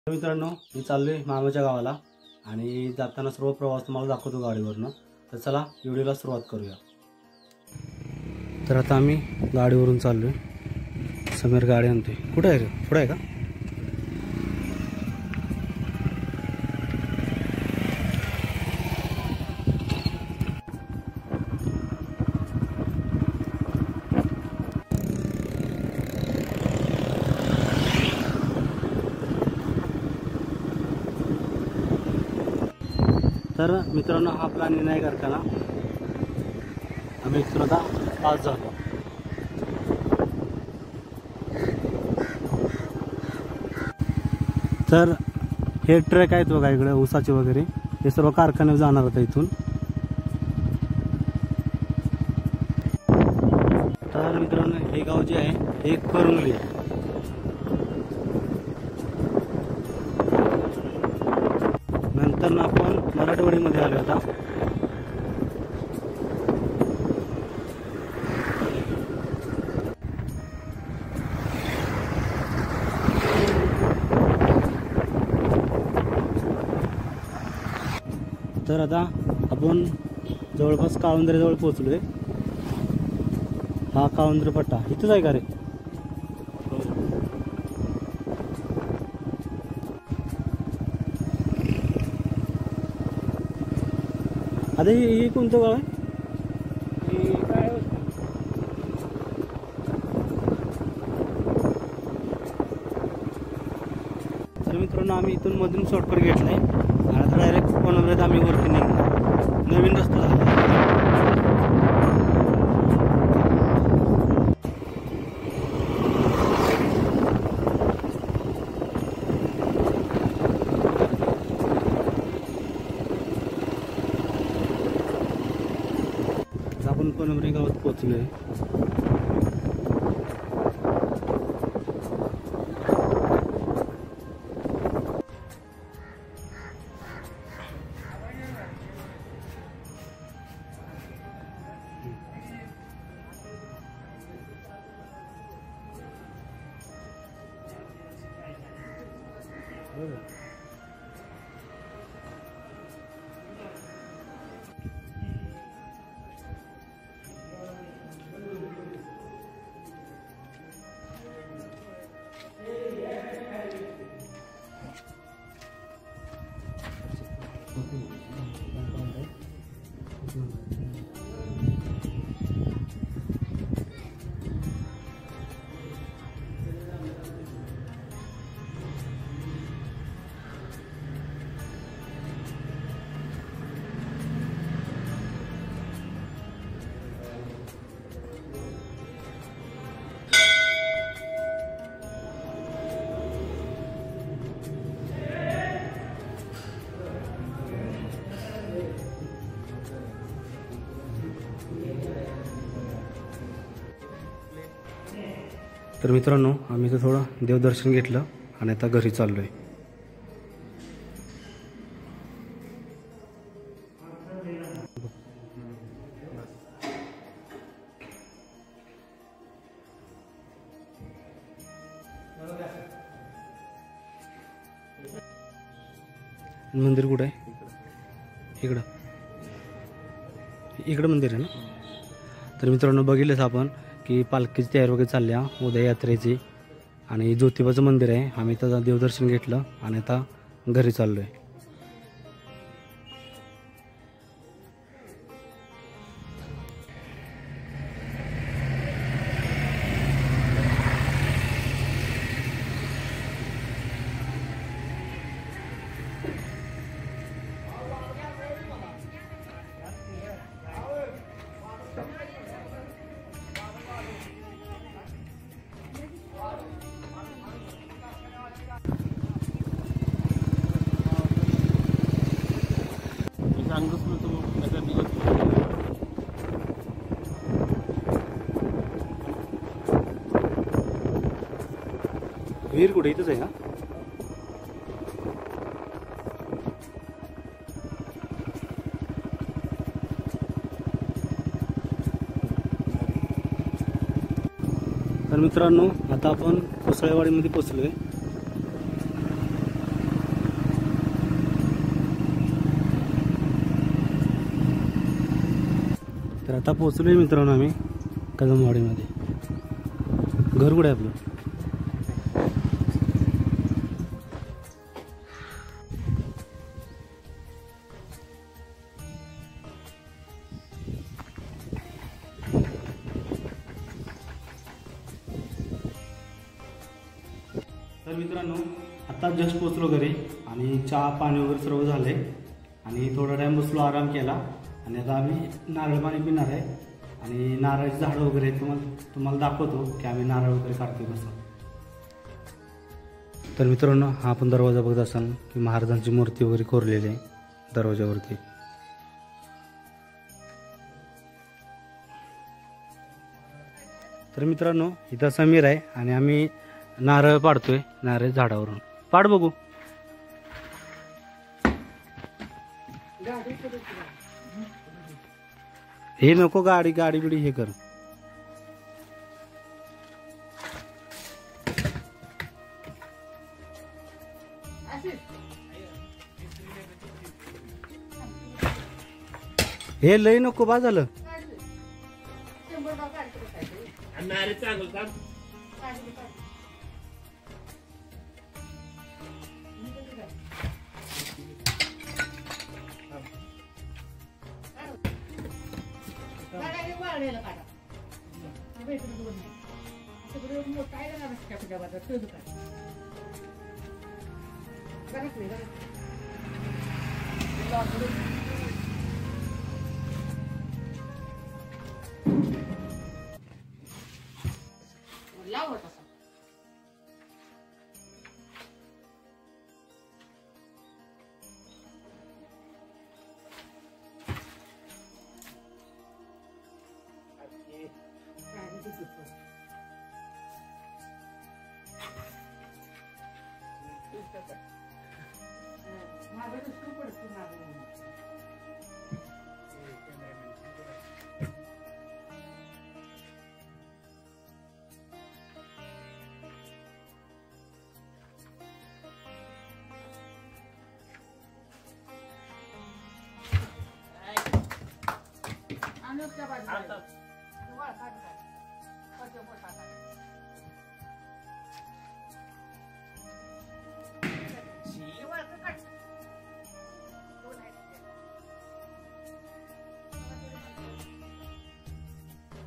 मित्रांनो, मी चाललोय मामाच्या गावाला आणि जाताना सर्व प्रवास तुम्हाला दाखवतो गाडीवरनं। तर चला व्हिडिओला सुरुवात करूया। तर आता आम्ही गाडीवरून चाललोय। समीर गाडी आणतोय। कुठे आहे रे? पुढे आहे का? तर मित्रांनो, हा आपला निर्णय कारखाना आम्ही आता पास झालो। तर हे ट्रक आहेत बघा इकडे ऊसाचे वगैरे, हे सर्व कारखान्यावर जाणार होते इथून। तर मित्रांनो, हे गाव जे आहे हे करुंगली आहे। नंतर आपण मराठवाडीमध्ये आलो होता। तर आता आपण जवळपास काळुंद्र्याजवळ पोहोचलोय। हा काळुंद्र पट्टा इथंच आहे का रे? आता हे कोणतं गाव आहे? तर मित्रांनो, आम्ही इथून मधून शॉर्टकट घेतलाय आणि आता डायरेक्ट पनवेलला आम्ही वरती निघणार। नवीन रस्ता झाला। आपण पनवेल गावात पोहोचलोय। तर मित्रांनो, आम्ही तर थोडं देवदर्शन घेतलं आणि आता घरी चाललोय। मंदिर कुठे आहे? इकडं इकडं मंदिर आहे ना। तर मित्रांनो, बघितलंच आपण की पालखीची तयारी वगैरे चालल्या उद्या यात्रेची, आणि ज्योतिबाचं मंदिर आहे। आम्ही तर देवदर्शन घेतलं आणि आता घरी चाललोय। विहीर कुठे? इथंच आहे का? तर मित्रांनो, आता आपण कोसळेवाडीमध्ये पोहोचलोय। तर आता पोचलोय मित्रांनो आम्ही कदमवाडीमध्ये. घर कुठे आहे आपलं? तर मित्रांनो आता जस्ट पोचलो घरी आणि चहा पाणी वगैरे सर्व झाले आणि थोडा टाइम बसलो, आराम केला आणि आता आम्ही नारळ पाणी पिणार आहे आणि नारळाची झाडं वगैरे तुम्हाला दाखवतो की आम्ही नारळ वगैरे काढतो कसं. तर मित्रांनो हा आपण दरवाजा बघत असाल की महाराजांची मूर्ती वगैरे कोरलेली आहे दरवाजावरती. तर मित्रांनो इथं समीर आहे आणि आम्ही नारळ पाडतोय, नारळ झाडावरून. पाड बघू. हे नको, गाडी बिडी हे कर. हे लय नको, बा झालं.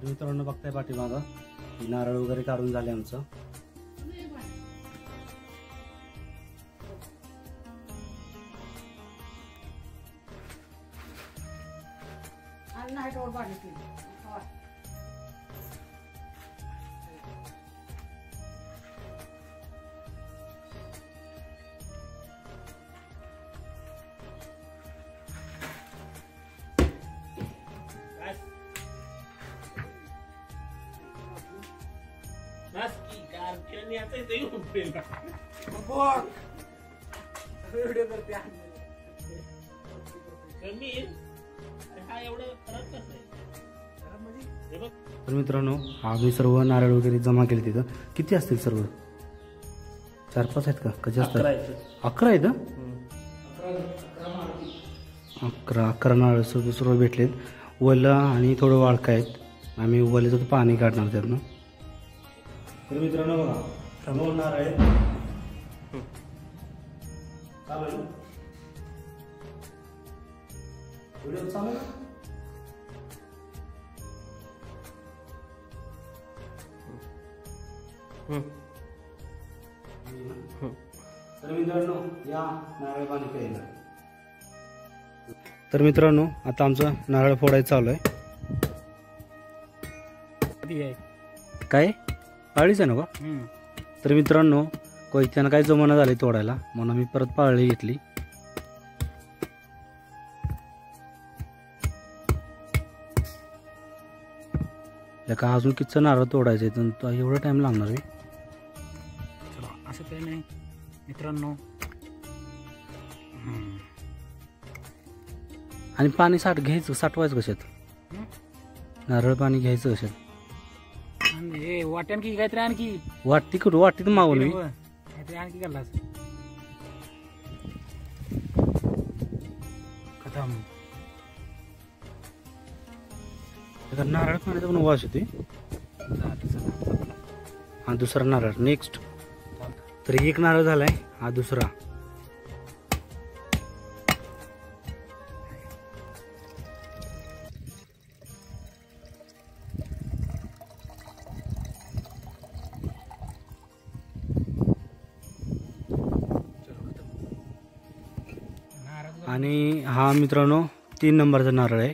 मित्रांनो बघताय पाठीमागं नारळ वगैरे काढून झाले आमचं. तर मित्रांनो आम्ही सर्व नारळ वगैरे जमा केले तिथं. किती असतील सर्व? 4-5 आहेत का? कसे असतात? 11 आहेत. 11 नारळ सर्व भेटलेत. वलं आणि थोडं वाळका आहेत. आम्ही वल्याचं पाणी काढणार त्यातनं. तर मित्रांनो बघा 9 नारळ आहेत. चालेल व्हिडिओ चालू. तर मित्रांनो या नारळ पाणी प्यायला. तर मित्रांनो आता आमचं नारळ फोडायचं चालू आहे. काय पाळीच आहे ना का? तर मित्रांनो कोयत्यानं काय जमाना झाले तोडायला म्हणून मी परत पाळी घेतली. का अजून किती नारळ तोडायचे तर एवढा टाइम लागणार आहे. असं काही नाही मित्रांनो. आणि पाणी साठवायचं कशात? नारळ पाणी घ्यायचं कशात? हे वाट्यान की काहीतरी आणखी वाटी कुठं? वाटीत मावली काहीतरी आणखी घालास खतम. आता नारळ पाण्याचा पण वास होते. हा दुसरा नारळ नेक्स्ट. तर एक नारळ झालाय, हा दुसरा. आणि हा मित्रांनो 3 नंबरचा नारळ आहे.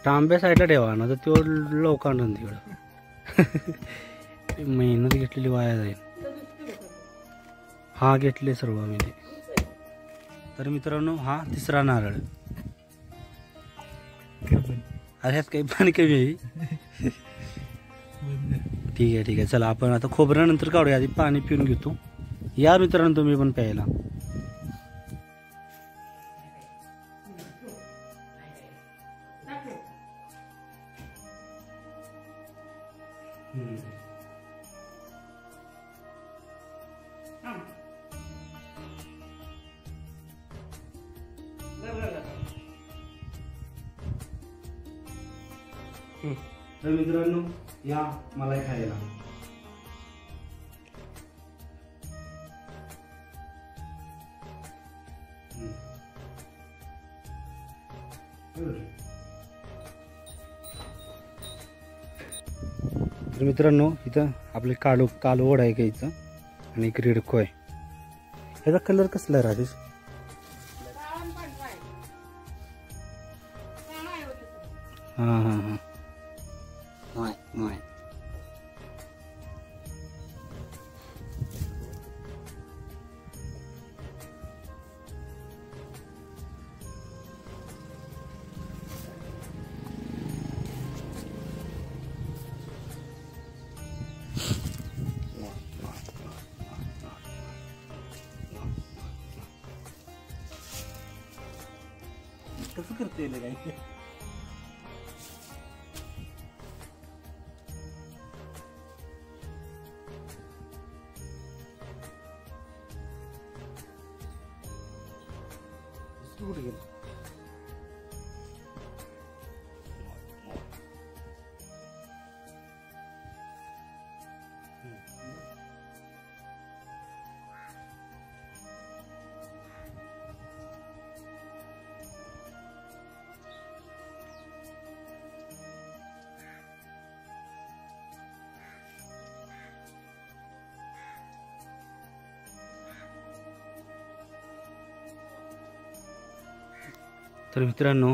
तांब्या साईडला ठेवा ना, तर तो लोकांना तिकडं मेहनत घेतलेली वाया जाईल. हा घेतले सर्व आम्ही ते. तर मित्रांनो हा तिसरा नारळ. ह्यात काही पाणी कमी आहे. ठीक आहे ठीक आहे, चला आपण आता खोबऱ्यानंतर काढूया, आधी पाणी पिऊन घेतो. या मित्रांनो तुम्ही पण प्यायला. तर मित्रांनो या मला खायला. तर मित्रांनो इथं आपले कालवड आहे घ्यायचं आणि एक रेडको आहे. याचा कलर कसला आहे राजेश? हां हां हां कसं करते काय? कुठे गेलं? तर मित्रांनो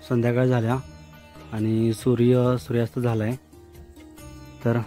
संध्याकाळ झाल्या आणि सूर्यास्त झाला आहे. तर